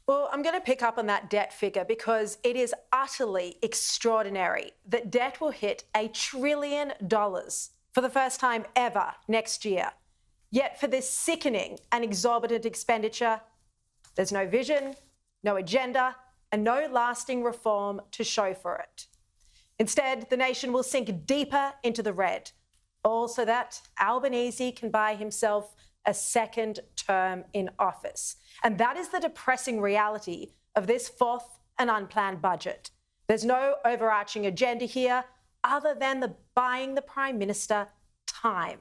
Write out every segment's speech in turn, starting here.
Well, I'm going to pick up on that debt figure because it is utterly extraordinary that debt will hit $1 trillion for the first time ever next year. Yet for this sickening and exorbitant expenditure, there's no vision, no agenda, and no lasting reform to show for it. Instead, the nation will sink deeper into the red, all so that Albanese can buy himself a second term in office. And that is the depressing reality of this fourth and unplanned budget. There's no overarching agenda here other than buying the Prime Minister time.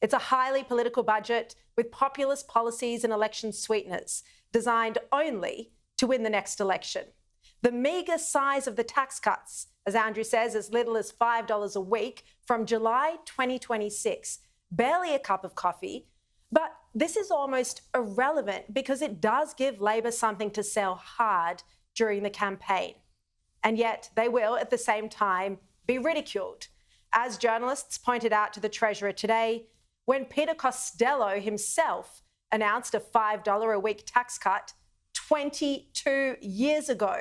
It's a highly political budget with populist policies and election sweeteners designed only to win the next election. The meagre size of the tax cuts, as Andrew says, as little as $5 a week from July 2026, barely a cup of coffee. But this is almost irrelevant because it does give Labor something to sell hard during the campaign. And yet they will, at the same time, be ridiculed. As journalists pointed out to the Treasurer today, when Peter Costello himself announced a $5 a week tax cut 22 years ago,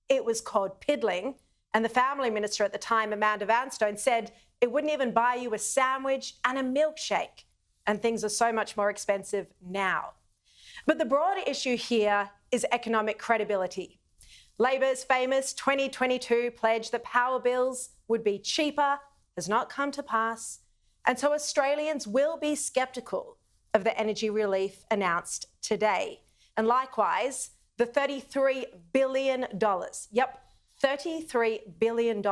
it was called piddling. And the family minister at the time, Amanda Vanstone, said it wouldn't even buy you a sandwich and a milkshake. And things are so much more expensive now. But the broader issue here is economic credibility. Labor's famous 2022 pledge that power bills would be cheaper has not come to pass. And so Australians will be sceptical of the energy relief announced today. And likewise, the $33 billion, $33 billion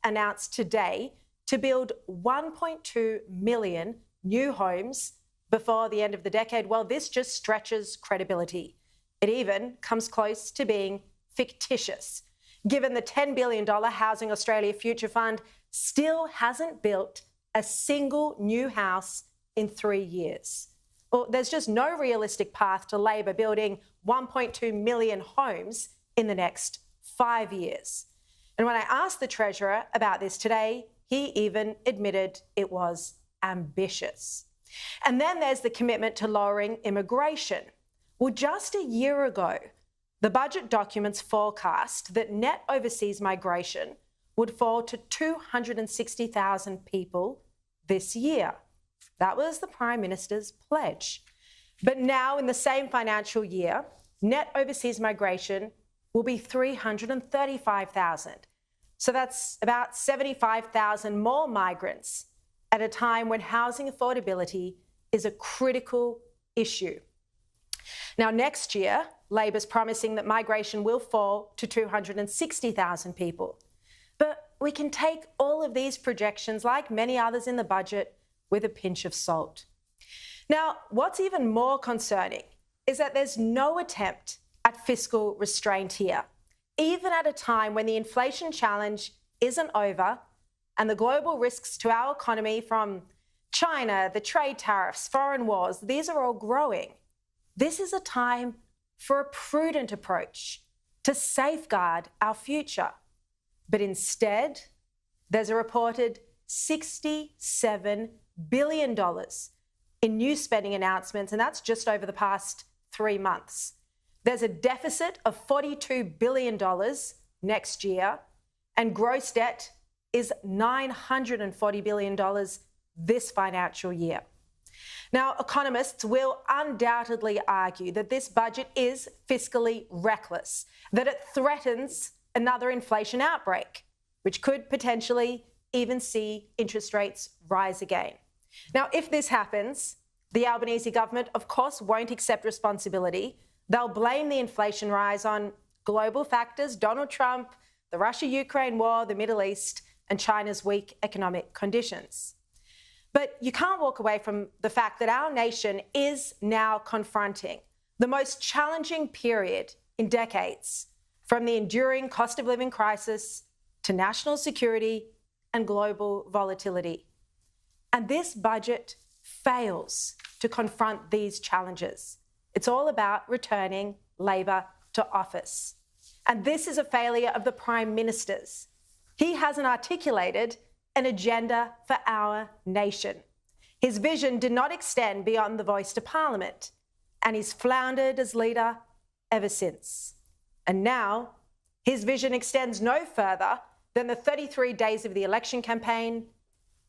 announced today to build 1.2 million new homes before the end of the decade, well, this just stretches credibility. It even comes close to being fictitious, given the $10 billion Housing Australia Future Fund still hasn't built a single new house in 3 years. Well, there's just no realistic path to Labor building 1.2 million homes in the next 5 years. And when I asked the Treasurer about this today, he even admitted it was ambitious. And then there's the commitment to lowering immigration. Well, just a year ago, the budget documents forecast that net overseas migration would fall to 260,000 people this year. That was the Prime Minister's pledge. But now, in the same financial year, net overseas migration will be 335,000. So that's about 75,000 more migrants at a time when housing affordability is a critical issue. Now, next year, Labor's promising that migration will fall to 260,000 people. But we can take all of these projections, like many others in the budget, with a pinch of salt. Now, what's even more concerning is that there's no attempt at fiscal restraint here, even at a time when the inflation challenge isn't over and the global risks to our economy from China, the trade tariffs, foreign wars, these are all growing. This is a time for a prudent approach to safeguard our future. But instead, there's a reported $67 billion in new spending announcements, and that's just over the past 3 months. There's a deficit of $42 billion next year, and gross debt is $940 billion this financial year. Now, economists will undoubtedly argue that this budget is fiscally reckless, that it threatens another inflation outbreak, which could potentially even see interest rates rise again. Now, if this happens, the Albanese government, of course, won't accept responsibility. They'll blame the inflation rise on global factors, Donald Trump, the Russia-Ukraine war, the Middle East, and China's weak economic conditions. But you can't walk away from the fact that our nation is now confronting the most challenging period in decades, from the enduring cost of living crisis to national security and global volatility. And this budget fails to confront these challenges. It's all about returning Labor to office. And this is a failure of the Prime Minister's. He hasn't articulated an agenda for our nation. His vision did not extend beyond the voice to Parliament, and he's floundered as leader ever since. And now his vision extends no further than the 33 days of the election campaign,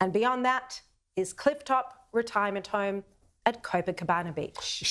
and beyond that, his clifftop retirement home at Copacabana Beach.